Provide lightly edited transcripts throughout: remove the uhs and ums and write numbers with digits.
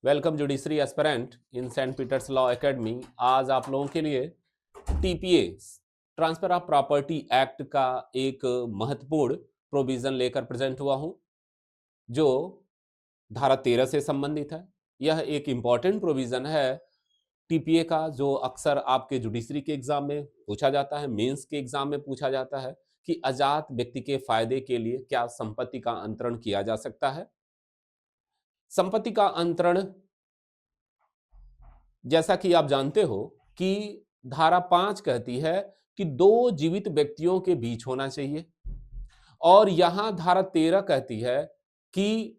Welcome judiciary aspirant इन Saint Peters law academy. आज आप लोगों के लिए TPA transfer of property act का एक महत्वपूर्ण प्रोविजन लेकर प्रेजेंट हुआ हूं, जो धारा 13 से संबंधित है। यह एक इंपॉर्टेंट प्रोविजन है टीपीए का, जो अक्सर आपके जुडिशरी के एग्जाम में पूछा जाता है, मेंस के एग्जाम में पूछा जाता है कि अजात व्यक्ति के फायदे के लिए क्या संपत्ति का अंतरण किया जा सकता है। संपत्ति का अंतरण, जैसा कि आप जानते हो कि धारा 5 कहती है कि दो जीवित व्यक्तियों के बीच होना चाहिए, और यहां धारा 13 कहती है कि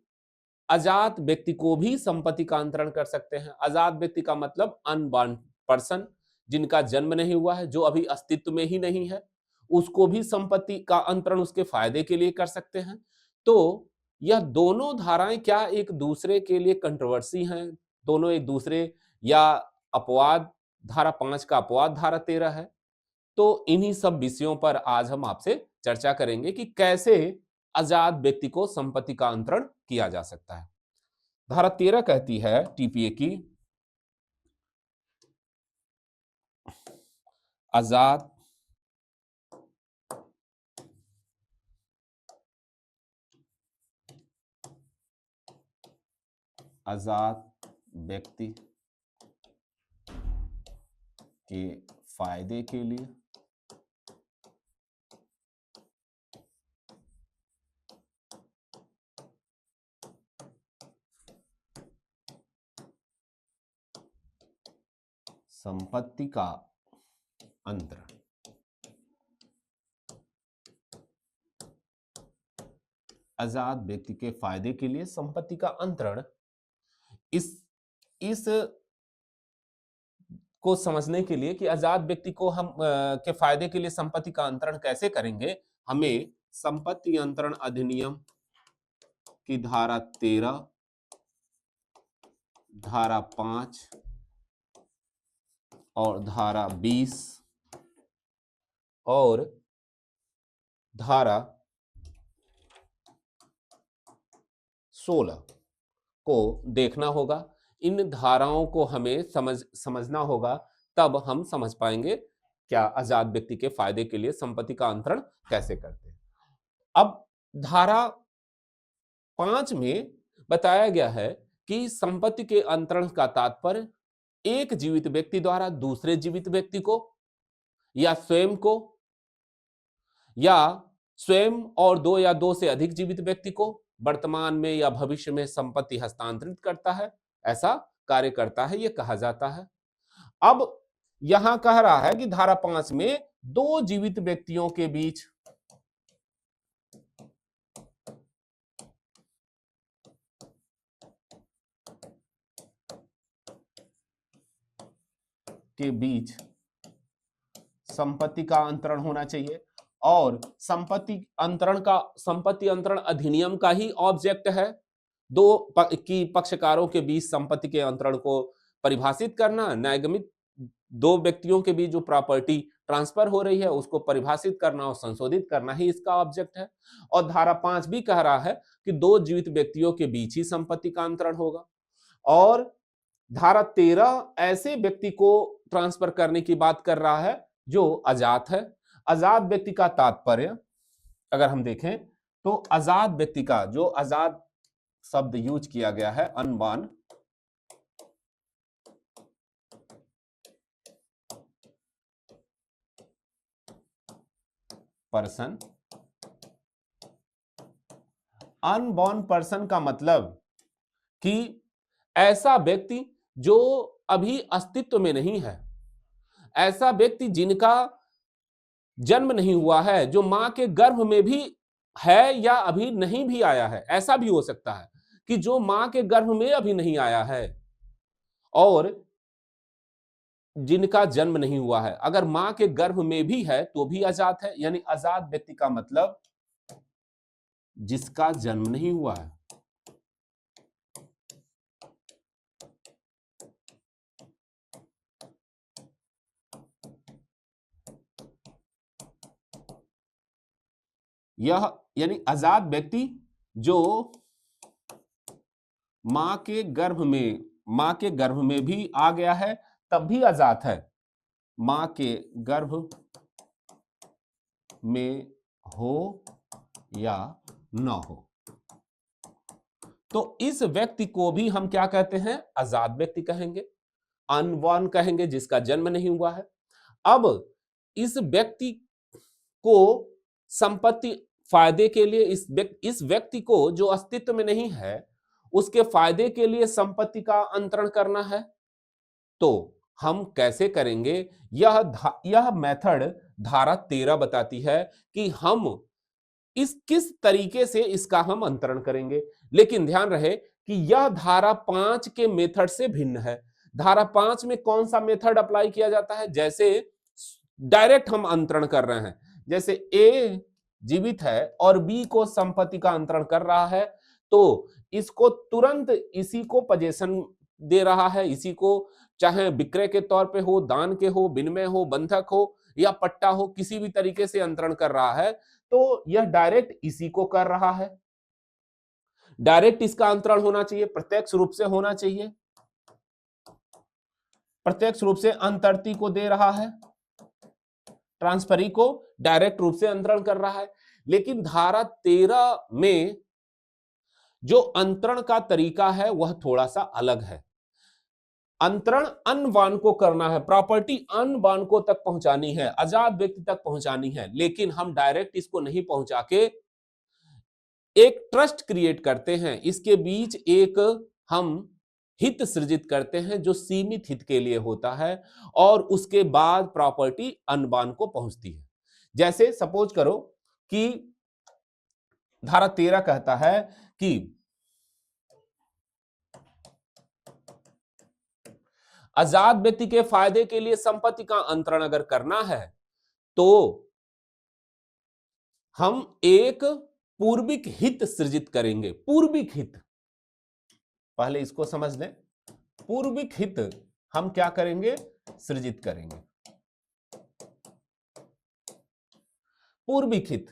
अजात व्यक्ति को भी संपत्ति का अंतरण कर सकते हैं। अजात व्यक्ति का मतलब अनबॉर्न पर्सन, जिनका जन्म नहीं हुआ है, जो अभी अस्तित्व में ही नहीं है, उसको भी संपत्ति का अंतरण उसके फायदे के लिए कर सकते हैं। तो यह दोनों धाराएं क्या एक दूसरे के लिए कंट्रोवर्सी हैं? दोनों एक दूसरे या अपवाद? धारा 5 का अपवाद धारा 13 है। तो इन्हीं सब विषयों पर आज हम आपसे चर्चा करेंगे कि कैसे आजाद व्यक्ति को संपत्ति का अंतरण किया जा सकता है। धारा 13 कहती है टीपीए की, आजाद आजाद व्यक्ति के फायदे के लिए संपत्ति का अंतरण आजाद व्यक्ति के फायदे के लिए संपत्ति का अंतरण, इस को समझने के लिए कि आजाद व्यक्ति को हम के फायदे के लिए संपत्ति का अंतरण कैसे करेंगे, हमें संपत्ति अंतरण अधिनियम की धारा 13, धारा 5 और धारा 20 और धारा 16 को देखना होगा। इन धाराओं को हमें समझना होगा, तब हम समझ पाएंगे क्या आजाद व्यक्ति के फायदे के लिए संपत्ति का अंतरण कैसे करते हैं। अब धारा 5 में बताया गया है कि संपत्ति के अंतरण का तात्पर्य एक जीवित व्यक्ति द्वारा दूसरे जीवित व्यक्ति को या स्वयं और दो या दो से अधिक जीवित व्यक्ति को वर्तमान में या भविष्य में संपत्ति हस्तांतरित करता है, ऐसा कार्य करता है, यह कहा जाता है। अब यहां कह रहा है कि धारा 5 में दो जीवित व्यक्तियों के बीच संपत्ति का अंतरण होना चाहिए, और संपत्ति अंतरण अधिनियम का ही ऑब्जेक्ट है पक्षकारों के बीच संपत्ति के अंतरण को परिभाषित करना, न्यायगमित दो व्यक्तियों के बीच जो प्रॉपर्टी ट्रांसफर हो रही है उसको परिभाषित करना और संशोधित करना ही इसका ऑब्जेक्ट है। और धारा 5 भी कह रहा है कि दो जीवित व्यक्तियों के बीच ही संपत्ति का अंतरण होगा। और धारा 13 ऐसे व्यक्ति को ट्रांसफर करने की बात कर रहा है जो आजाद है। आजाद व्यक्ति का तात्पर्य अगर हम देखें तो आजाद व्यक्ति का, जो आजाद शब्द यूज किया गया है, अनबॉर्न पर्सन, अनबॉर्न पर्सन का मतलब कि ऐसा व्यक्ति जो अभी अस्तित्व में नहीं है, ऐसा व्यक्ति जिनका जन्म नहीं हुआ है, जो मां के गर्भ में भी है या अभी नहीं भी आया है। ऐसा भी हो सकता है कि जो मां के गर्भ में अभी नहीं आया है और जिनका जन्म नहीं हुआ है, अगर मां के गर्भ में भी है तो भी आजाद है। यानी आजाद व्यक्ति का मतलब जिसका जन्म नहीं हुआ है। यह यानी आजाद व्यक्ति जो मां के गर्भ में मां के गर्भ में भी आ गया है तब भी अजात है, मां के गर्भ में हो या ना हो, तो इस व्यक्ति को भी हम क्या कहते हैं? आजाद व्यक्ति कहेंगे, अनबॉर्न कहेंगे, जिसका जन्म नहीं हुआ है। अब इस व्यक्ति को संपत्ति फायदे के लिए इस व्यक्ति को जो अस्तित्व में नहीं है उसके फायदे के लिए संपत्ति का अंतरण करना है, तो हम कैसे करेंगे? यह मेथड धारा 13 बताती है कि हम इस किस तरीके से इसका हम अंतरण करेंगे। लेकिन ध्यान रहे कि यह धारा 5 के मेथड से भिन्न है। धारा 5 में कौन सा मेथड अप्लाई किया जाता है? जैसे डायरेक्ट हम अंतरण कर रहे हैं, जैसे ए जीवित है और बी को संपत्ति का अंतरण कर रहा है, तो इसको तुरंत इसी को पोजीशन दे रहा है, इसी को चाहे विक्रय के तौर पे हो, दान के हो, विनिमय हो, बंधक हो या पट्टा हो, किसी भी तरीके से अंतरण कर रहा है, तो यह डायरेक्ट इसी को कर रहा है। डायरेक्ट इसका अंतरण होना चाहिए, प्रत्यक्ष रूप से होना चाहिए, प्रत्यक्ष रूप से अंतरती को दे रहा है, ट्रांसफरी को डायरेक्ट रूप से अंतरण कर रहा है। लेकिन धारा 13 में जो अंतरण का तरीका है वह थोड़ा सा अलग है। अंतरण अनवान को करना है, प्रॉपर्टी अनवान को तक पहुंचानी है, आजाद व्यक्ति तक पहुंचानी है, लेकिन हम डायरेक्ट इसको नहीं पहुंचा के एक ट्रस्ट क्रिएट करते हैं, इसके बीच एक हम हित सृजित करते हैं जो सीमित हित के लिए होता है और उसके बाद प्रॉपर्टी अनबान को पहुंचती है। जैसे सपोज करो कि धारा 13 कहता है कि आजाद व्यक्ति के फायदे के लिए संपत्ति का अंतरण अगर करना है तो हम एक पूर्विक हित सृजित करेंगे। पूर्विक हित, पहले इसको समझ लें, पूर्विक हित हम क्या करेंगे? सृजित करेंगे। पूर्विक हित,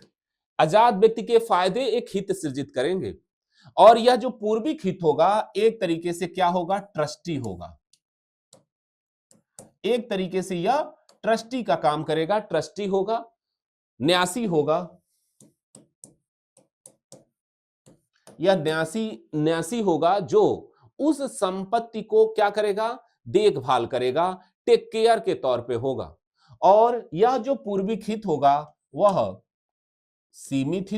आजाद व्यक्ति के फायदे एक हित सृजित करेंगे और यह जो पूर्विक हित होगा एक तरीके से क्या होगा? ट्रस्टी होगा। एक तरीके से यह ट्रस्टी का काम करेगा, ट्रस्टी होगा, न्यासी होगा। यह न्यासी होगा जो उस संपत्ति को क्या करेगा? देखभाल करेगा, टेक केयर के तौर पे होगा। और यह जो पूर्विक हित होगा वह सीमित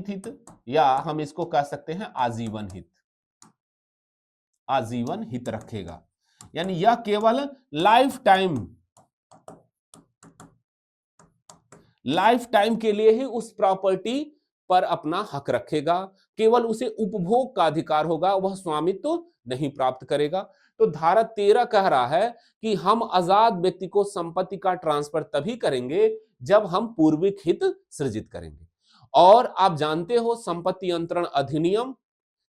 हित या हम इसको कह सकते हैं आजीवन हित, आजीवन हित रखेगा। यानी यह केवल लाइफ टाइम के लिए ही उस प्रॉपर्टी पर अपना हक रखेगा, केवल उसे उपभोग का अधिकार होगा, वह स्वामित्व तो नहीं प्राप्त करेगा। तो धारा 13 कह रहा है कि हम आजाद व्यक्ति को संपत्ति का ट्रांसफर तभी करेंगे जब हम पूर्विक हित सृजित करेंगे। और आप जानते हो संपत्ति अंतरण अधिनियम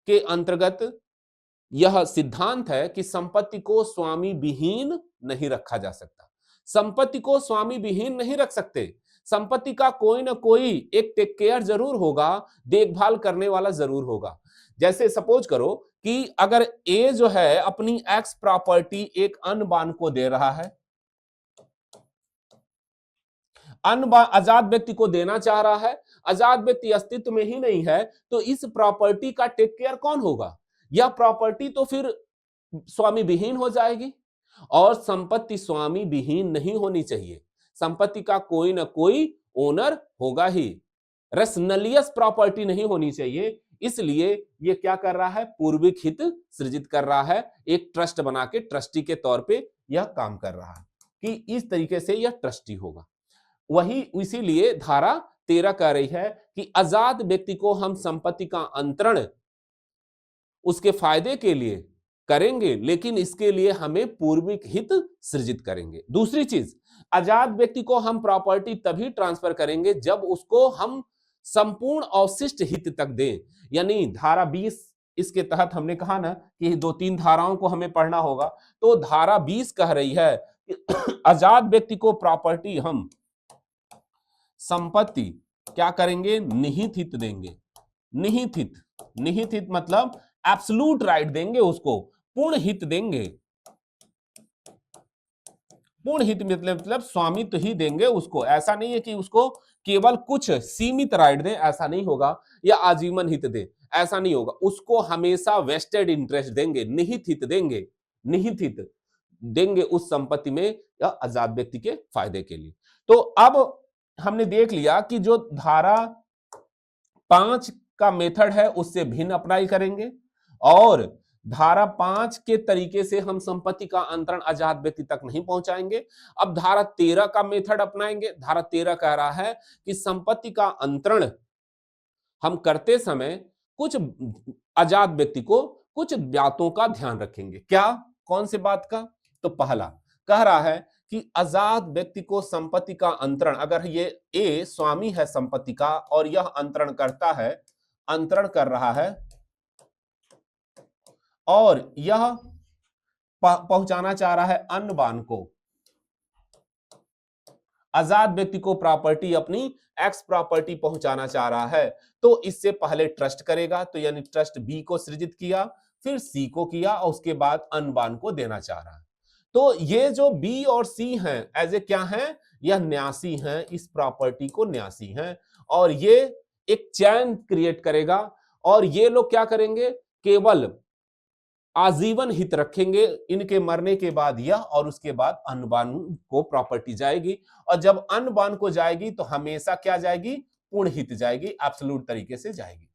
के अंतर्गत यह सिद्धांत है कि संपत्ति को स्वामी विहीन नहीं रखा जा सकता। संपत्ति को स्वामी विहीन नहीं रख सकते। संपत्ति का कोई ना कोई एक टेक केयर जरूर होगा, देखभाल करने वाला जरूर होगा। जैसे सपोज करो कि अगर ए जो है अपनी एक्स प्रॉपर्टी एक अनबान को दे रहा है, आजाद व्यक्ति को देना चाह रहा है, आजाद व्यक्ति अस्तित्व में ही नहीं है, तो इस प्रॉपर्टी का टेक केयर कौन होगा? यह प्रॉपर्टी तो फिर स्वामी विहीन हो जाएगी। और संपत्ति स्वामी विहीन नहीं होनी चाहिए, संपत्ति का कोई ना कोई ओनर होगा ही, रेशनलियस प्रॉपर्टी नहीं होनी चाहिए। इसलिए ये क्या कर रहा है? पूर्विक हित सृजित कर रहा है, एक ट्रस्ट बना के ट्रस्टी के तौर पे यह काम कर रहा है कि इस तरीके से यह ट्रस्टी होगा। वही इसीलिए धारा 13 कह रही है कि आजाद व्यक्ति को हम संपत्ति का अंतरण उसके फायदे के लिए करेंगे, लेकिन इसके लिए हमें पूर्विक हित सृजित करेंगे। दूसरी चीज, आजाद व्यक्ति को हम प्रॉपर्टी तभी ट्रांसफर करेंगे जब उसको हम संपूर्ण अवशिष्ट हित तक दें। यानी धारा 20 इसके तहत हमने कहा ना कि 2-3 धाराओं को हमें पढ़ना होगा, तो धारा 20 कह रही है कि आजाद व्यक्ति को प्रॉपर्टी हम संपत्ति क्या करेंगे? निहित हित देंगे। निहित हित मतलब एब्सोल्यूट राइट देंगे, उसको पूर्ण हित देंगे। पूर्ण हित मतलब स्वामित्व ही देंगे उसको। ऐसा नहीं है कि उसको केवल कुछ सीमित राइट दें, ऐसा नहीं होगा, या आजीवन हित दें, ऐसा नहीं होगा। उसको हमेशा वेस्टेड इंटरेस्ट देंगे, निहित हित देंगे, निहित हित देंगे उस संपत्ति में, या आजाद व्यक्ति के फायदे के लिए। तो अब हमने देख लिया कि जो धारा 5 का मेथड है उससे भिन्न अप्लाई करेंगे, और धारा 5 के तरीके से हम संपत्ति का अंतरण आजाद व्यक्ति तक नहीं पहुंचाएंगे। अब धारा 13 का मेथड अपनाएंगे। धारा 13 कह रहा है कि संपत्ति का अंतरण हम करते समय कुछ आजाद व्यक्ति को कुछ बातों का ध्यान रखेंगे। क्या, कौन से बात का? तो पहला कह रहा है कि आजाद व्यक्ति को संपत्ति का अंतरण, अगर ये ए स्वामी है संपत्ति का और यह अंतरण करता है, अंतरण कर रहा है, और यह पहुंचाना चाह रहा है अन्य बान को, आजाद व्यक्ति को प्रॉपर्टी, अपनी एक्स प्रॉपर्टी पहुंचाना चाह रहा है, तो इससे पहले ट्रस्ट करेगा। तो यानी ट्रस्ट बी को सृजित किया, फिर सी को किया, और उसके बाद अनबान को देना चाह रहा है। तो ये जो बी और सी हैं, एज ए क्या हैं? यह न्यासी हैं, इस प्रॉपर्टी को न्यासी हैं, और ये एक चैन क्रिएट करेगा। और ये लोग क्या करेंगे? केवल आजीवन हित रखेंगे, इनके मरने के बाद यह, और उसके बाद अनबान को प्रॉपर्टी जाएगी। और जब अनबान को जाएगी तो हमेशा क्या जाएगी? पूर्ण हित जाएगी, एब्सोल्यूट तरीके से जाएगी।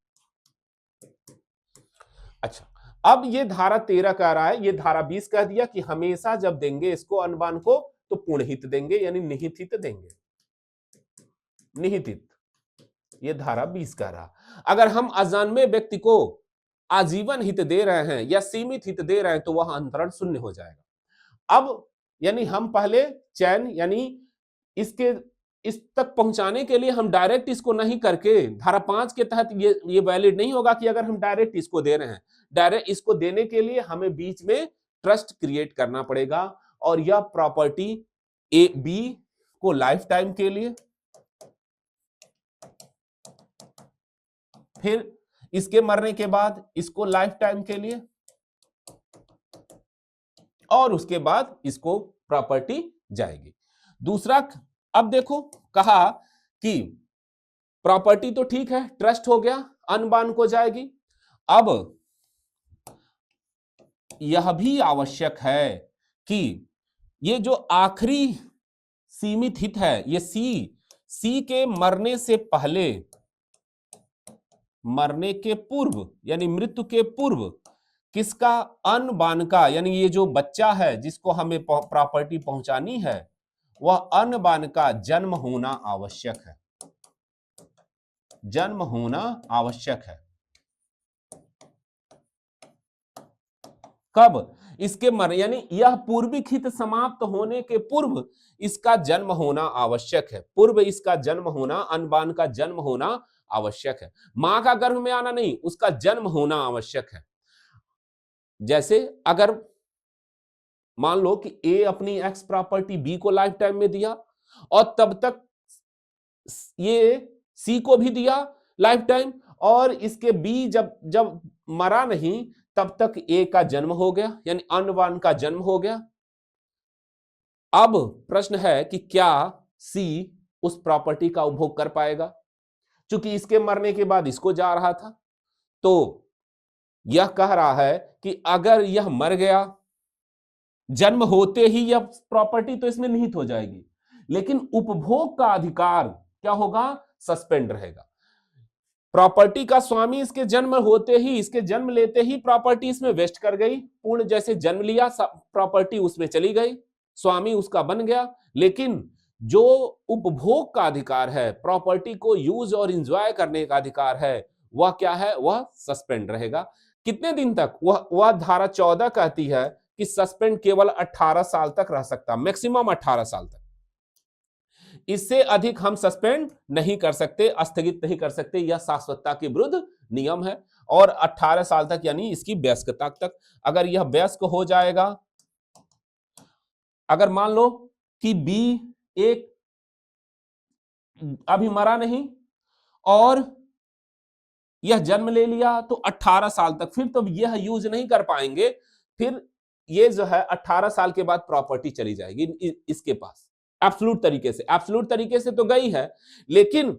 अच्छा, अब ये धारा 13 कह रहा है, ये धारा 20 कह दिया कि हमेशा जब देंगे इसको अनबान को तो पूर्ण हित देंगे, यानी निहित हित देंगे, निहित हित। ये धारा 20 कह रहा। अगर हम अजानवे व्यक्ति को आजीवन हित दे रहे हैं या सीमित हित दे रहे हैं तो वह अंतरण शून्य हो जाएगा। अब यानी हम पहले चैन, यानी इसके इस तक पहुंचाने के लिए हम डायरेक्ट इसको नहीं करके, धारा 5 के तहत ये वैलिड नहीं होगा कि अगर हम डायरेक्ट इसको दे रहे हैं। डायरेक्ट इसको देने के लिए हमें बीच में ट्रस्ट क्रिएट करना पड़ेगा, और यह प्रॉपर्टी ए बी को लाइफ टाइम के लिए, फिर इसके मरने के बाद इसको लाइफ टाइम के लिए, और उसके बाद इसको प्रॉपर्टी जाएगी। दूसरा, अब देखो कहा कि प्रॉपर्टी तो ठीक है, ट्रस्ट हो गया, अनबान को जाएगी। अब यह भी आवश्यक है कि ये जो आखिरी सीमित हित है, ये सी के मरने से पहले, मरने के पूर्व यानी मृत्यु के पूर्व, किसका? अनबान का, यानी ये जो बच्चा है जिसको हमें प्रॉपर्टी पहुंचानी है, वह अनबान का जन्म होना आवश्यक है, जन्म होना आवश्यक है। कब? इसके यानी यह पूर्विक हित समाप्त होने के पूर्व इसका जन्म होना आवश्यक है। पूर्व इसका जन्म होना, अनबान का जन्म होना आवश्यक है। मां का गर्भ में आना नहीं, उसका जन्म होना आवश्यक है। जैसे अगर मान लो कि ए अपनी एक्स प्रॉपर्टी बी को लाइफ टाइम में दिया, और तब तक ये सी को भी दिया लाइफ टाइम, और इसके बी जब जब मरा नहीं तब तक ए का जन्म हो गया, यानी अनबान का जन्म हो गया। अब प्रश्न है कि क्या सी उस प्रॉपर्टी का उपभोग कर पाएगा? क्योंकि इसके मरने के बाद इसको जा रहा था। तो यह कह रहा है कि अगर यह मर गया, जन्म होते ही यह प्रॉपर्टी तो इसमें निहित हो जाएगी, लेकिन उपभोग का अधिकार क्या होगा? सस्पेंड रहेगा। प्रॉपर्टी का स्वामी इसके जन्म होते ही, इसके जन्म लेते ही प्रॉपर्टी इसमें वेस्ट कर गई, पूर्ण जैसे जन्म लिया प्रॉपर्टी उसमें चली गई, स्वामी उसका बन गया, लेकिन जो उपभोग का अधिकार है, प्रॉपर्टी को यूज और एंजॉय करने का अधिकार है, वह क्या है? वह सस्पेंड रहेगा। कितने दिन तक? वह धारा 14 कहती है कि सस्पेंड केवल 18 साल तक रह सकता, मैक्सिमम 18 साल तक। इससे अधिक हम सस्पेंड नहीं कर सकते, स्थगित नहीं कर सकते, यह शाश्वतता के विरुद्ध नियम है। और 18 साल तक यानी इसकी वयस्कता तक। अगर यह वयस्क हो जाएगा, अगर मान लो कि बी एक अभी मरा नहीं और यह जन्म ले लिया तो 18 साल तक फिर तो यह यूज नहीं कर पाएंगे, फिर ये जो है 18 साल के बाद प्रॉपर्टी चली जाएगी इसके पास। एब्सोल्यूट तरीके से तो गई है, लेकिन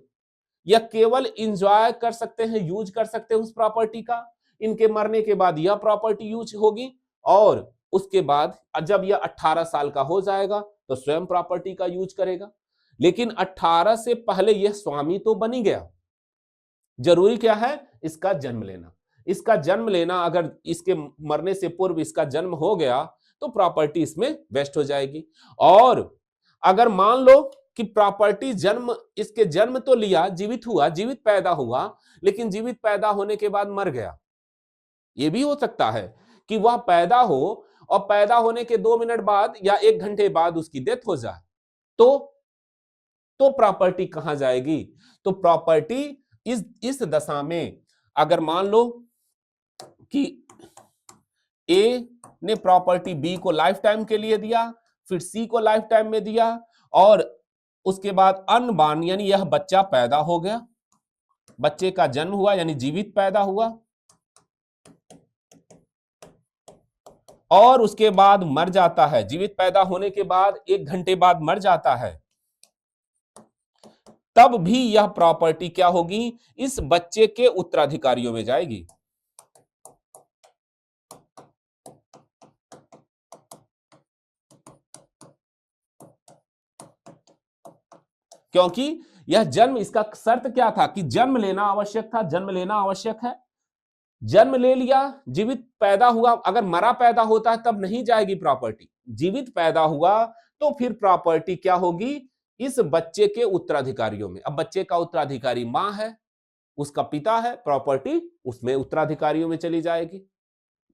यह केवल इंजॉय कर सकते हैं, यूज कर सकते हैं उस प्रॉपर्टी का। इनके मरने के बाद यह प्रॉपर्टी यूज होगी, और उसके बाद जब यह 18 साल का हो जाएगा तो स्वयं प्रॉपर्टी का यूज करेगा। लेकिन 18 से पहले यह स्वामी तो बन ही गया। जरूरी क्या है? इसका जन्म लेना। इसका जन्म लेना, अगर इसके मरने से पूर्व इसका जन्म हो गया तो प्रॉपर्टी इसमें वेस्ट हो जाएगी। और अगर मान लो कि प्रॉपर्टी जन्म, इसके जन्म तो लिया, जीवित हुआ, जीवित पैदा हुआ, लेकिन जीवित पैदा होने के बाद मर गया। यह भी हो सकता है कि वह पैदा हो और पैदा होने के 2 मिनट बाद या 1 घंटे बाद उसकी डेथ हो जाए, तो प्रॉपर्टी कहां जाएगी? तो प्रॉपर्टी इस दशा में, अगर मान लो कि ए ने प्रॉपर्टी बी को लाइफ टाइम के लिए दिया, फिर सी को लाइफ टाइम में दिया, और उसके बाद अनबॉर्न यानी यह बच्चा पैदा हो गया, बच्चे का जन्म हुआ यानी जीवित पैदा हुआ, और उसके बाद मर जाता है। जीवित पैदा होने के बाद 1 घंटे बाद मर जाता है, तब भी यह प्रॉपर्टी क्या होगी? इस बच्चे के उत्तराधिकारियों में जाएगी। क्योंकि यह जन्म, इसका शर्त क्या था कि जन्म लेना आवश्यक था, जन्म लेना आवश्यक है। जन्म ले लिया, जीवित पैदा हुआ, अगर मरा पैदा होता है तब नहीं जाएगी प्रॉपर्टी। जीवित पैदा हुआ तो फिर प्रॉपर्टी क्या होगी? इस बच्चे के उत्तराधिकारियों में। अब बच्चे का उत्तराधिकारी मां है, उसका पिता है, प्रॉपर्टी उसमें उत्तराधिकारियों में चली जाएगी।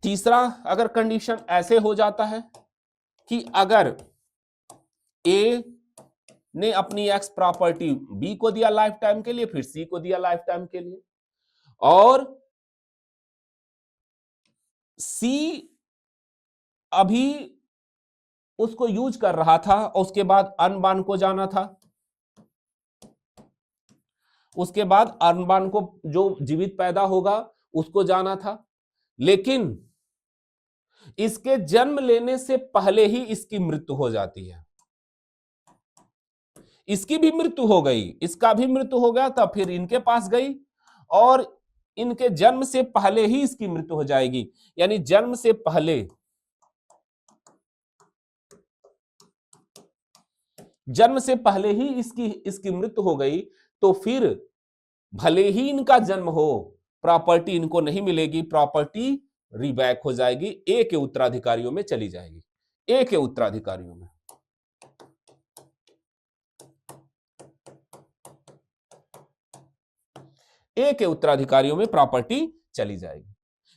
तीसरा, अगर कंडीशन ऐसे हो जाता है कि अगर ए ने अपनी एक्स प्रॉपर्टी बी को दिया लाइफ टाइम के लिए, फिर सी को दिया लाइफ टाइम के लिए, और सी अभी उसको यूज कर रहा था, और उसके बाद अनबान को जाना था, उसके बाद अनबान को जो जीवित पैदा होगा उसको जाना था, लेकिन इसके जन्म लेने से पहले ही इसकी मृत्यु हो जाती है। इसकी भी मृत्यु हो गई, इसका भी मृत्यु हो गया, तब फिर इनके पास गई, और इनके जन्म से पहले ही इसकी मृत्यु हो जाएगी। यानी जन्म से पहले, जन्म से पहले ही इसकी मृत्यु हो गई, तो फिर भले ही इनका जन्म हो, प्रॉपर्टी इनको नहीं मिलेगी, प्रॉपर्टी रीबैक हो जाएगी, ए के उत्तराधिकारियों में चली जाएगी। ए के उत्तराधिकारियों में। ए के उत्तराधिकारियों में प्रॉपर्टी चली जाएगी।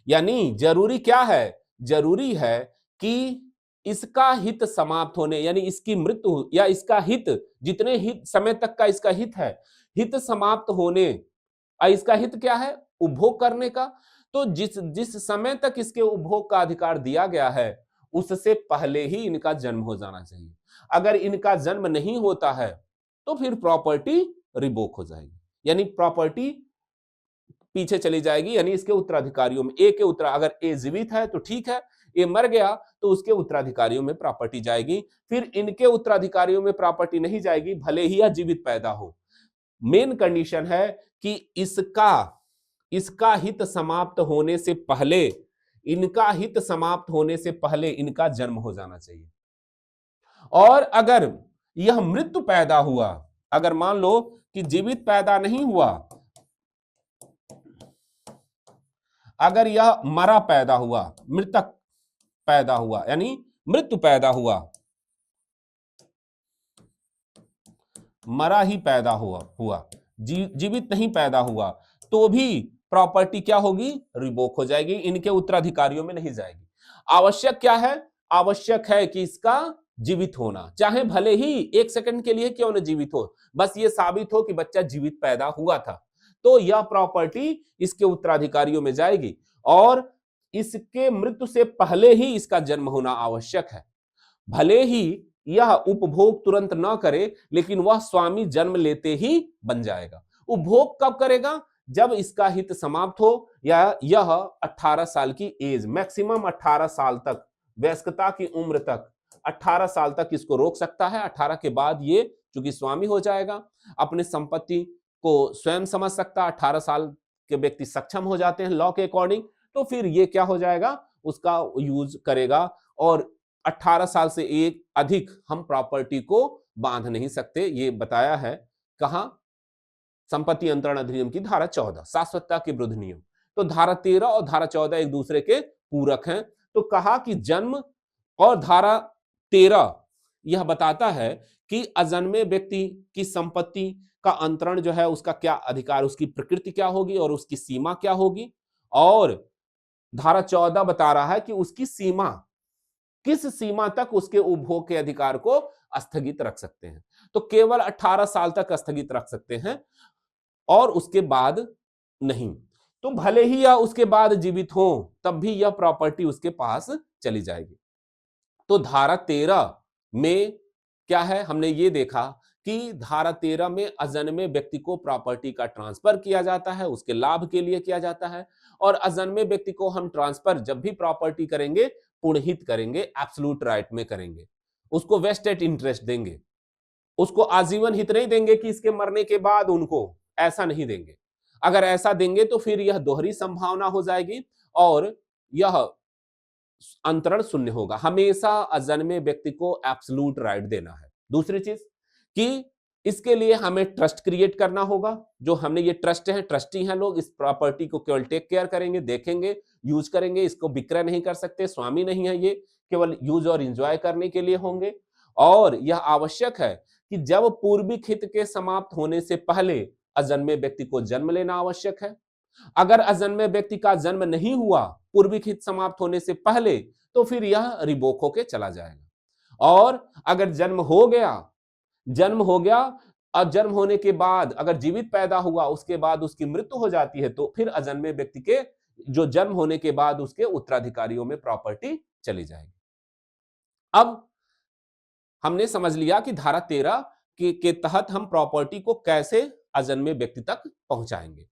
यानी जरूरी क्या है? जरूरी है कि इसका हित समाप्त होने, यानी इसकी मृत्यु या इसका हित, जितने हित समय तक का इसका हित है, हित समाप्त होने, इसका हित क्या है? उपभोग करने का। तो जिस समय तक इसके उपभोग का अधिकार दिया गया है, उससे पहले ही इनका जन्म हो जाना चाहिए। अगर इनका जन्म नहीं होता है तो फिर प्रॉपर्टी रिवोक हो जाएगी, यानी प्रॉपर्टी पीछे चली जाएगी, यानी इसके उत्तराधिकारियों में। ए के उत्तर, अगर ए जीवित है तो ठीक है, ए मर गया तो उसके उत्तराधिकारियों में प्रॉपर्टी जाएगी। फिर इनके उत्तराधिकारियों में प्रॉपर्टी नहीं जाएगी, भले ही यह जीवित पैदा हो। मेन कंडीशन है कि इसका हित समाप्त होने से पहले, इनका हित समाप्त होने से पहले इनका जन्म हो जाना चाहिए। और अगर यह मृत्यु पैदा हुआ, अगर मान लो कि जीवित पैदा नहीं हुआ, अगर यह मरा पैदा हुआ, मृतक पैदा हुआ, यानी मृत्यु पैदा हुआ, मरा ही पैदा हुआ, जीवित नहीं पैदा हुआ, तो भी प्रॉपर्टी क्या होगी? रिवोक हो जाएगी, इनके उत्तराधिकारियों में नहीं जाएगी। आवश्यक क्या है? आवश्यक है कि इसका जीवित होना, चाहे भले ही 1 सेकंड के लिए क्यों न जीवित हो, बस ये साबित हो कि बच्चा जीवित पैदा हुआ था, तो यह प्रॉपर्टी इसके उत्तराधिकारियों में जाएगी। और इसके मृत्यु से पहले ही इसका जन्म होना आवश्यक है। भले ही यह उपभोग तुरंत न करे, लेकिन वह स्वामी जन्म लेते ही बन जाएगा। उपभोग कब करेगा? जब इसका हित समाप्त हो या यह 18 साल की एज, मैक्सिमम 18 साल तक, वयस्कता की उम्र तक 18 साल तक इसको रोक सकता है। 18 के बाद ये चूंकि स्वामी हो जाएगा, अपने संपत्ति को स्वयं समझ सकता है। 18 साल के व्यक्ति सक्षम हो जाते हैं लॉ के अकॉर्डिंग, तो फिर ये क्या हो जाएगा, उसका यूज करेगा। और 18 साल से एक अधिक हम प्रॉपर्टी को बांध नहीं सकते, ये बताया है कहां, संपत्ति अंतरण अधिनियम की धारा 14, शाश्वतता के विरुद्ध नियम। तो धारा 13 और धारा 14 एक दूसरे के पूरक हैं। तो कहा कि जन्म, और धारा 13 यह बताता है कि अजन्मे व्यक्ति की संपत्ति का अंतरण जो है उसका क्या अधिकार, उसकी प्रकृति क्या होगी और उसकी सीमा क्या होगी। और धारा 14 बता रहा है कि उसकी सीमा, किस सीमा तक उसके उपभोग के अधिकार को स्थगित रख सकते हैं। तो केवल 18 साल तक स्थगित रख सकते हैं और उसके बाद नहीं। तो भले ही यह उसके बाद जीवित हो तब भी यह प्रॉपर्टी उसके पास चली जाएगी। तो धारा 13 में क्या है, हमने ये देखा कि धारा 13 में अजन्मे व्यक्ति को प्रॉपर्टी का ट्रांसफर किया जाता है, उसके लाभ के लिए किया जाता है। और अजन्मे व्यक्ति को हम ट्रांसफर जब भी प्रॉपर्टी करेंगे, पुणहित करेंगे, एब्सोल्यूट राइट में करेंगे, उसको वेस्टेड इंटरेस्ट देंगे, उसको आजीवन हित नहीं देंगे कि इसके मरने के बाद उनको, ऐसा नहीं देंगे। अगर ऐसा देंगे तो फिर यह दोहरी संभावना हो जाएगी और यह अंतरण शून्य होगा। हमेशा अजन्मे व्यक्ति को एब्सोल्यूट राइट देना है। दूसरी चीज कि इसके लिए हमें ट्रस्ट क्रिएट करना होगा। जो हमने ये ट्रस्ट है, ट्रस्टी हैं लोग, इस प्रॉपर्टी को केवल टेक केयर करेंगे, देखेंगे, यूज करेंगे, इसको विक्रय नहीं कर सकते, स्वामी नहीं है ये, केवल यूज और एंजॉय करने के लिए होंगे। और यह आवश्यक है कि जब पूर्विक हित के समाप्त होने से पहले अजन्मे व्यक्ति को जन्म लेना आवश्यक है। अगर अजन्मे व्यक्ति का जन्म नहीं हुआ पूर्विक हित समाप्त होने से पहले, तो फिर यह रिवोक होके चला जाएगा। और अगर जन्म हो गया और जन्म होने के बाद अगर जीवित पैदा हुआ, उसके बाद उसकी मृत्यु हो जाती है, तो फिर अजन्मे व्यक्ति के जो जन्म होने के बाद उसके उत्तराधिकारियों में प्रॉपर्टी चली जाएगी। अब हमने समझ लिया कि धारा 13 के तहत हम प्रॉपर्टी को कैसे अजन्मे व्यक्ति तक पहुंचाएंगे।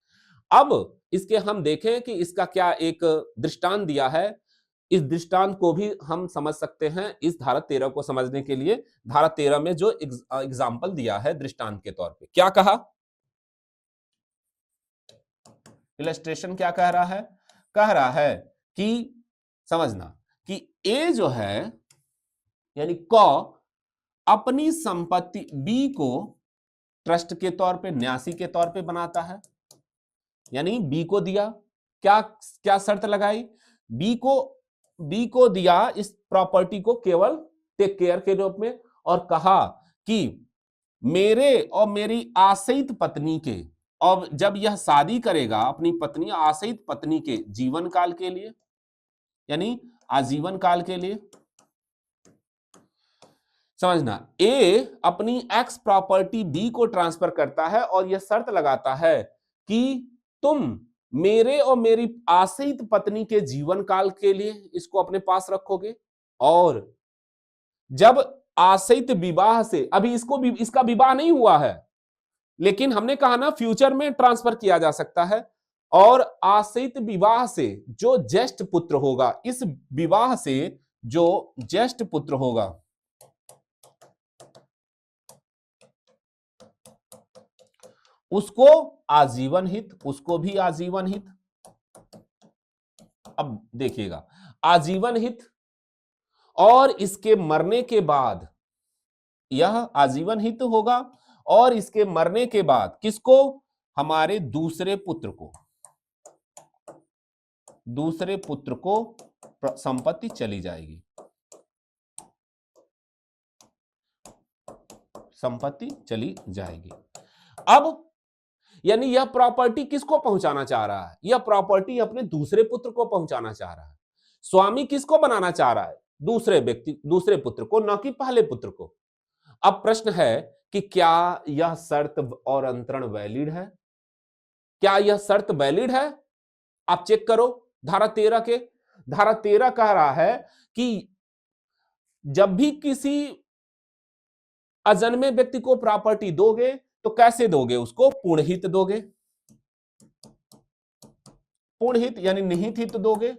अब इसके हम देखें कि इसका क्या एक दृष्टांत दिया है। इस दृष्टांत को भी हम समझ सकते हैं इस धारा 13 को समझने के लिए। धारा 13 में जो एग्जाम्पल दिया है दृष्टांत के तौर पे, क्या कहा, इलस्ट्रेशन क्या कह रहा है, कह रहा है कि समझना कि ए जो है यानी क अपनी संपत्ति बी को ट्रस्ट के तौर पे, न्यासी के तौर पे बनाता है। यानी बी को दिया, क्या क्या शर्त लगाई, बी को दिया इस प्रॉपर्टी को केवल टेक केयर के रूप में, और कहा कि मेरे और मेरी आश्रित पत्नी के, और जब यह शादी करेगा अपनी पत्नी, आश्रित पत्नी के जीवन काल के लिए, यानी आजीवन काल के लिए। समझना, ए अपनी एक्स प्रॉपर्टी बी को ट्रांसफर करता है और यह शर्त लगाता है कि तुम मेरे और मेरी आश्रित पत्नी के जीवन काल के लिए इसको अपने पास रखोगे। और जब आश्रित विवाह से, अभी इसका विवाह नहीं हुआ है, लेकिन हमने कहा ना फ्यूचर में ट्रांसफर किया जा सकता है। और आश्रित विवाह से जो ज्येष्ठ पुत्र होगा, इस विवाह से जो ज्येष्ठ पुत्र होगा, उसको आजीवन हित, उसको भी आजीवन हित। अब देखिएगा, आजीवन हित, और इसके मरने के बाद यह आजीवन हित होगा, और इसके मरने के बाद किसको, हमारे दूसरे पुत्र को संपत्ति चली जाएगी, संपत्ति चली जाएगी। अब यानी यह प्रॉपर्टी किसको पहुंचाना चाह रहा है, यह प्रॉपर्टी अपने दूसरे पुत्र को पहुंचाना चाह रहा है। स्वामी किसको बनाना चाह रहा है, दूसरे पुत्र को, न कि पहले पुत्र को। अब प्रश्न है कि क्या यह शर्त और अंतरण वैलिड है, क्या यह शर्त वैलिड है। आप चेक करो धारा 13 कह रहा है कि जब भी किसी अजन्मे व्यक्ति को प्रॉपर्टी दोगे तो कैसे दोगे, उसको पूर्णहित दोगे। पूर्ण हित यानी निहित हित दोगे,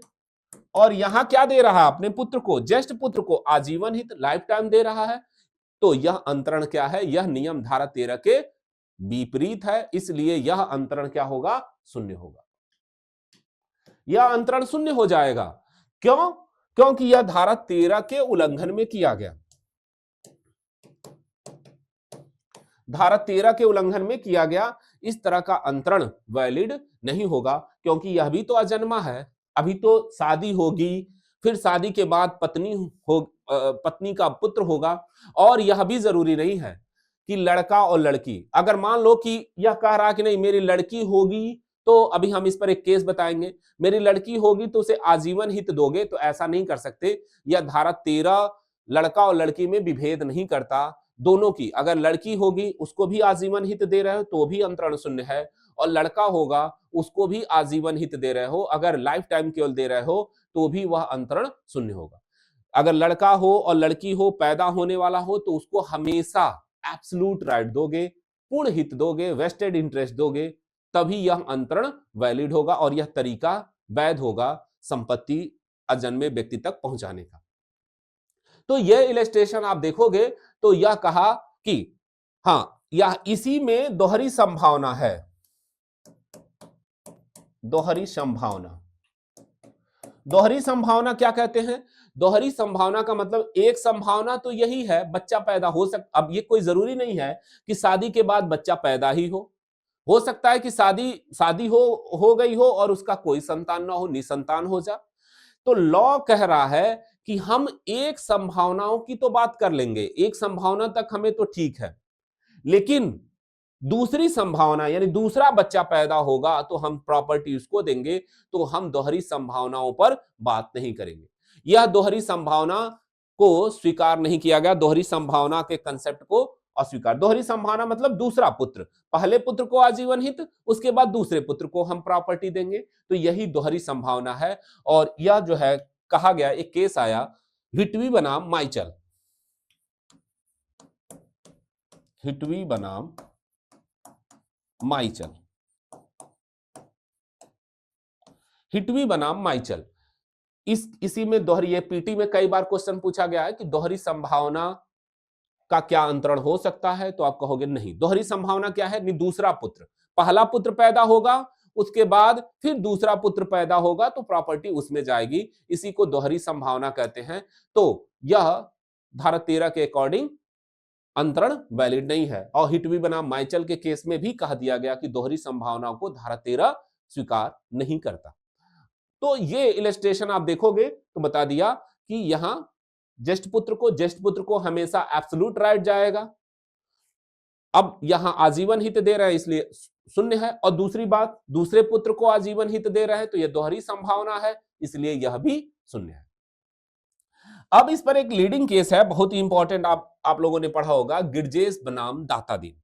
और यहां क्या दे रहा है अपने पुत्र को, ज्येष्ठ पुत्र को आजीवन हित लाइफ टाइम दे रहा है, तो यह अंतरण क्या है, यह नियम धारा 13 के विपरीत है, इसलिए यह अंतरण क्या होगा, शून्य होगा। यह अंतरण शून्य हो जाएगा। क्यों? क्योंकि यह धारा 13 के उल्लंघन में किया गया, धारा 13 के उल्लंघन में किया गया। इस तरह का अंतरण वैलिड नहीं होगा, क्योंकि यह भी तो अजन्मा है, अभी तो शादी होगी, फिर शादी के बाद पत्नी का पुत्र होगा, और यह भी जरूरी नहीं है कि लड़का और लड़की, अगर मान लो कि यह कह रहा कि नहीं मेरी लड़की होगी, तो अभी हम इस पर एक केस बताएंगे, मेरी लड़की होगी तो उसे आजीवन हित दोगे, तो ऐसा नहीं कर सकते। यह धारा 13 लड़का और लड़की में विभेद नहीं करता, दोनों की, अगर लड़की होगी उसको भी आजीवन हित दे रहे हो तो भी अंतरण शून्य है, और लड़का होगा उसको भी आजीवन हित दे रहे हो, अगर लाइफ टाइम केवल दे रहे हो तो भी वह अंतरण शून्य होगा। अगर लड़का हो और लड़की हो, पैदा होने वाला हो, तो उसको हमेशा एब्सोल्यूट राइट दोगे, पूर्ण हित दोगे, वेस्टेड इंटरेस्ट दोगे, तभी यह अंतरण वैलिड होगा और यह तरीका वैध होगा संपत्ति अजन्मे व्यक्ति तक पहुंचाने का। तो यह इलस्ट्रेशन आप देखोगे तो यह कहा कि हां, यह इसी में दोहरी संभावना है, दोहरी संभावना। दोहरी संभावना क्या कहते हैं? दोहरी संभावना का मतलब एक संभावना तो यही है बच्चा पैदा हो सकता, अब ये कोई जरूरी नहीं है कि शादी के बाद बच्चा पैदा ही हो सकता है कि शादी हो गई हो और उसका कोई संतान ना हो, निसंतान हो जा। तो लॉ कह रहा है कि हम एक संभावनाओं की तो बात कर लेंगे, एक संभावना तक हमें तो ठीक है, लेकिन दूसरी संभावना यानी दूसरा बच्चा पैदा होगा तो हम प्रॉपर्टी उसको देंगे, तो हम दोहरी संभावनाओं पर बात नहीं करेंगे। यह दोहरी संभावना को स्वीकार नहीं किया गया, दोहरी संभावना के कंसेप्ट को अस्वीकार। दोहरी संभावना मतलब दूसरा पुत्र, पहले पुत्र को आजीवन हित, उसके बाद दूसरे पुत्र को हम प्रॉपर्टी देंगे, तो यही दोहरी संभावना है। और यह जो है कहा गया, एक केस आया हिटवी बनाम माइचल, हिटवी बनाम माइचल, हिटवी बनाम माइचल। इसी में दोहरी, ये पीटी में कई बार क्वेश्चन पूछा गया है कि दोहरी संभावना का क्या अंतरण हो सकता है, तो आप कहोगे नहीं। दोहरी संभावना क्या है? दूसरा पुत्र, पहला पुत्र पैदा होगा, उसके बाद फिर दूसरा पुत्र पैदा होगा तो प्रॉपर्टी उसमें जाएगी, इसी को दोहरी संभावना कहते हैं। तो यह धारा 13 के अकॉर्डिंग अंतरण वैलिड नहीं है। और हिटवी बनाम माइचल के केस में भी कहा दिया गया कि दोहरी संभावनाओं को धारा 13 स्वीकार नहीं करता। तो ये इलस्ट्रेशन आप देखोगे तो बता दिया कि यहां ज्येष्ठ पुत्र को हमेशा एब्सोल्यूट राइट जाएगा। अब यहां आजीवन हित दे रहे हैं इसलिए शून्य है, और दूसरी बात दूसरे पुत्र को आजीवन हित दे रहे हैं तो यह दोहरी संभावना है, इसलिए यह भी शून्य है। अब इस पर एक लीडिंग केस है, बहुत ही इंपॉर्टेंट, आप लोगों ने पढ़ा होगा, गिरजेस बनाम दातादीन।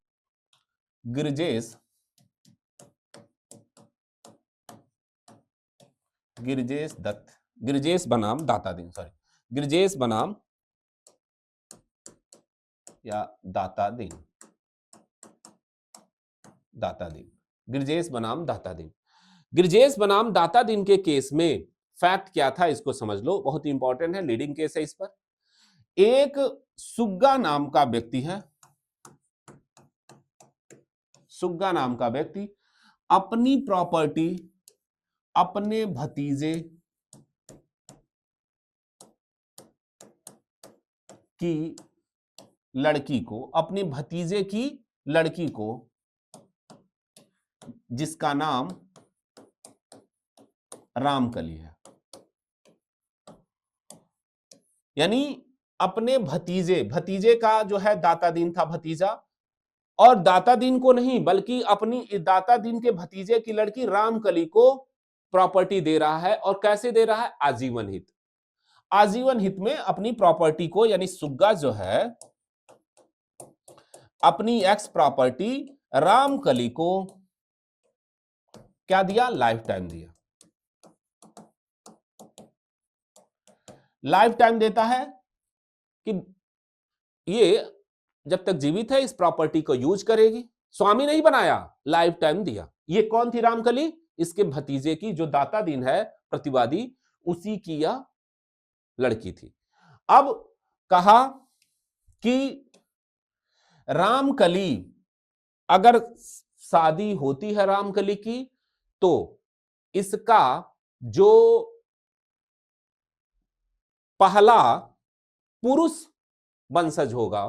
गिरजेस बनाम दातादीन, सॉरी, गिरजेस बनाम या दातादीन, गिरजेस बनाम दातादीन। गिरजेस बनाम दातादीन के केस में फैक्ट क्या था इसको समझ लो, बहुत ही इंपॉर्टेंट है, लीडिंग केस है इस पर। एक सुग्गा नाम का व्यक्ति है, सुग्गा नाम का व्यक्ति अपनी प्रॉपर्टी अपने भतीजे की लड़की को, अपने भतीजे की लड़की को, जिसका नाम रामकली है, यानी अपने भतीजे का जो है दातादीन था भतीजा, और दातादीन को नहीं बल्कि अपनी दातादीन के भतीजे की लड़की रामकली को प्रॉपर्टी दे रहा है। और कैसे दे रहा है? आजीवन हित। आजीवन हित में अपनी प्रॉपर्टी को, यानी सुग्गा जो है अपनी एक्स प्रॉपर्टी रामकली को क्या दिया? लाइफ टाइम दिया। लाइफ टाइम देता है कि ये जब तक जीवित है इस प्रॉपर्टी को यूज करेगी, स्वामी नहीं बनाया, लाइफ टाइम दिया। ये कौन थी रामकली? इसके भतीजे की, जो दाता दिन है प्रतिवादी, उसी की यह लड़की थी। अब कहा कि रामकली, अगर शादी होती है रामकली की, तो इसका जो पहला पुरुष वंशज होगा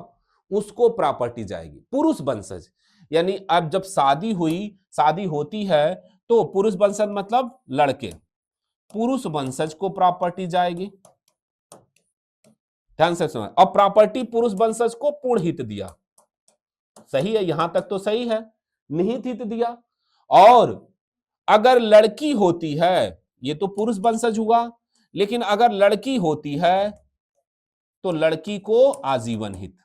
उसको प्रॉपर्टी जाएगी, पुरुष वंशज। यानी अब जब शादी होती है तो पुरुष वंशज मतलब लड़के, पुरुष वंशज को प्रॉपर्टी जाएगी। ध्यान से सुना। अब प्रॉपर्टी पुरुष वंशज को पूर्ण हित दिया, सही है, यहां तक तो सही है, निहित हित दिया। और अगर लड़की होती है, ये तो पुरुष वंशज हुआ, लेकिन अगर लड़की होती है तो लड़की को आजीवन हित,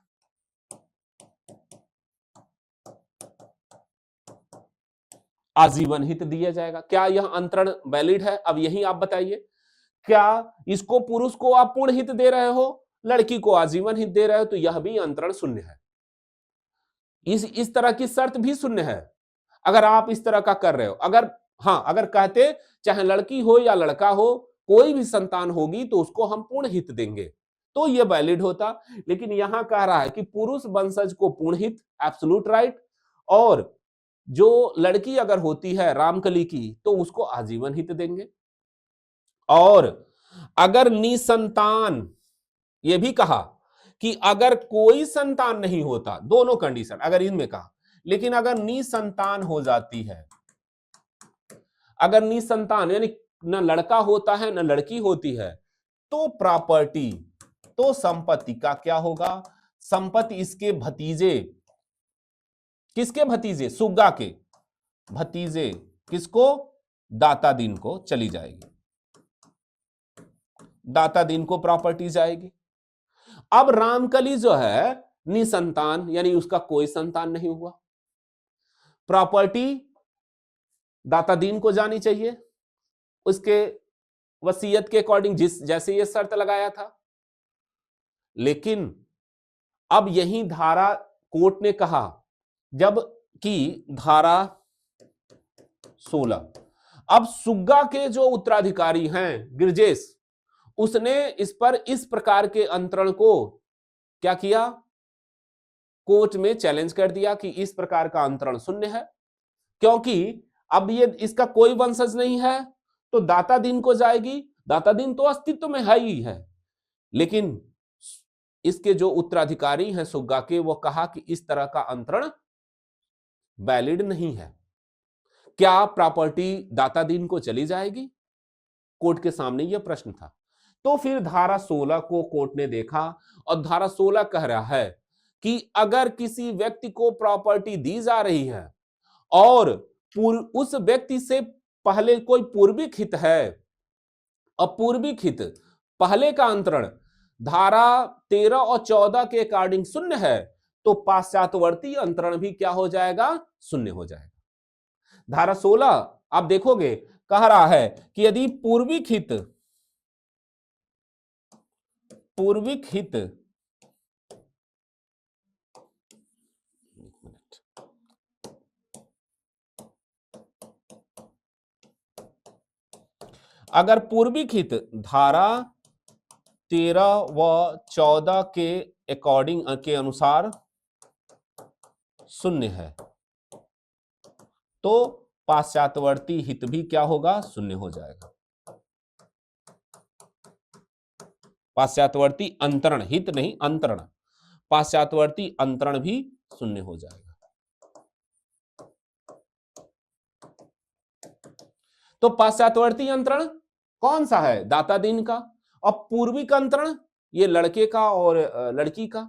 आजीवन हित दिया जाएगा। क्या यह अंतरण वैलिड है? अब यही आप बताइए, क्या इसको पुरुष को आप पूर्ण हित दे रहे हो, लड़की को आजीवन हित दे रहे हो, तो यह भी अंतरण शून्य है। इस तरह की शर्त भी शून्य है अगर आप इस तरह का कर रहे हो। अगर हाँ, अगर कहते चाहे लड़की हो या लड़का हो, कोई भी संतान होगी तो उसको हम पूर्ण हित देंगे, तो यह वैलिड होता। लेकिन यहां कह रहा है कि पुरुष वंशज को पूर्ण हित, एब्सोल्यूट राइट, और जो लड़की अगर होती है रामकली की तो उसको आजीवन हित देंगे। और अगर निसंतान, यह भी कहा कि अगर कोई संतान नहीं होता, दोनों कंडीशन अगर इनमें कहा, लेकिन अगर निसंतान हो जाती है, अगर निसंतान यानी न लड़का होता है न लड़की होती है, तो प्रॉपर्टी, तो संपत्ति का क्या होगा, संपत्ति इसके भतीजे, किसके भतीजे, सुग्गा के भतीजे, किसको, दाता दिन को चली जाएगी, दाता दिन को प्रॉपर्टी जाएगी। अब रामकली जो है निसंतान, यानी उसका कोई संतान नहीं हुआ, प्रॉपर्टी दाता दिन को जानी चाहिए उसके वसीयत के अकॉर्डिंग, जिस जैसे ये शर्त लगाया था। लेकिन अब यही धारा कोर्ट ने कहा, जब कि धारा 16, अब सुग्गा के जो उत्तराधिकारी हैं गिरजेश, उसने इस पर इस प्रकार के अंतरण को क्या किया, कोर्ट में चैलेंज कर दिया कि इस प्रकार का अंतरण शून्य है, क्योंकि अब ये इसका कोई वंशज नहीं है तो दाता दिन को जाएगी, दाता दिन तो अस्तित्व में है ही है, लेकिन इसके जो उत्तराधिकारी हैं सुग्गा के, वो कहा कि इस तरह का अंतरण वैलिड नहीं है। क्या प्रॉपर्टी दाता दिन को चली जाएगी? कोर्ट के सामने यह प्रश्न था। तो फिर धारा 16 को कोर्ट ने देखा और धारा 16 कह रहा है कि अगर किसी व्यक्ति को प्रॉपर्टी दी जा रही है और उस व्यक्ति से पहले कोई पूर्विक हित है, अपूर्विक हित, पहले का अंतरण धारा 13 और 14 के अकॉर्डिंग शून्य है, तो पाश्चात्यवर्ती अंतरण भी क्या हो जाएगा, शून्य हो जाएगा। धारा 16 आप देखोगे कह रहा है कि यदि पूर्विक हित अगर पूर्विक हित धारा 13 व 14 के अकॉर्डिंग के अनुसार शून्य है, तो पाश्चात्यवर्ती हित भी क्या होगा, शून्य हो जाएगा। पाश्चात्यवर्ती अंतरण, हित नहीं अंतरण, पाश्चात्यवर्ती अंतरण भी शून्य हो जाएगा। तो पाश्चात्यवर्ती अंतरण कौन सा है, दाता दिन का, और पूर्विक अंतरण ये लड़के का और लड़की का।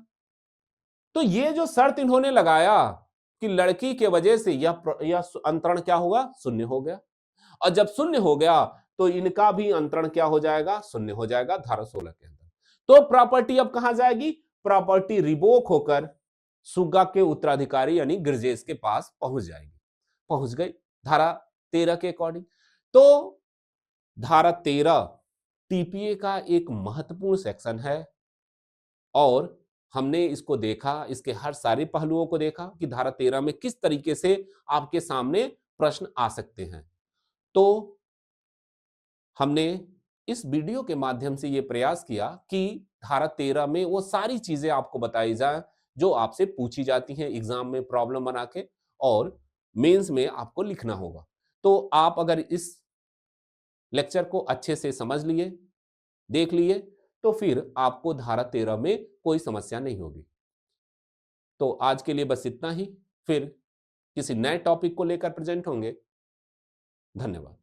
तो ये जो शर्त इन्होंने लगाया कि लड़की के वजह से यह अंतरण क्या होगा, शून्य हो गया, और जब शून्य हो गया तो इनका भी अंतरण क्या हो जाएगा, शून्य हो जाएगा धारा 16 के अंदर। तो प्रॉपर्टी अब कहां जाएगी, प्रॉपर्टी रिवोक होकर सुग्गा के उत्तराधिकारी यानी गिरजेश के पास पहुंच जाएगी, पहुंच गई धारा 13 के अकॉर्डिंग। तो धारा 13 टीपीए का एक महत्वपूर्ण सेक्शन है और हमने इसको देखा, इसके हर सारे पहलुओं को देखा कि धारा 13 में किस तरीके से आपके सामने प्रश्न आ सकते हैं। तो हमने इस वीडियो के माध्यम से ये प्रयास किया कि धारा 13 में वो सारी चीजें आपको बताई जाए जो आपसे पूछी जाती हैं एग्जाम में प्रॉब्लम बना के, और मेंस में आपको लिखना होगा। तो आप अगर इस लेक्चर को अच्छे से समझ लिए, देख लिए, तो फिर आपको धारा 13 में कोई समस्या नहीं होगी। तो आज के लिए बस इतना ही, फिर किसी नए टॉपिक को लेकर प्रेजेंट होंगे। धन्यवाद।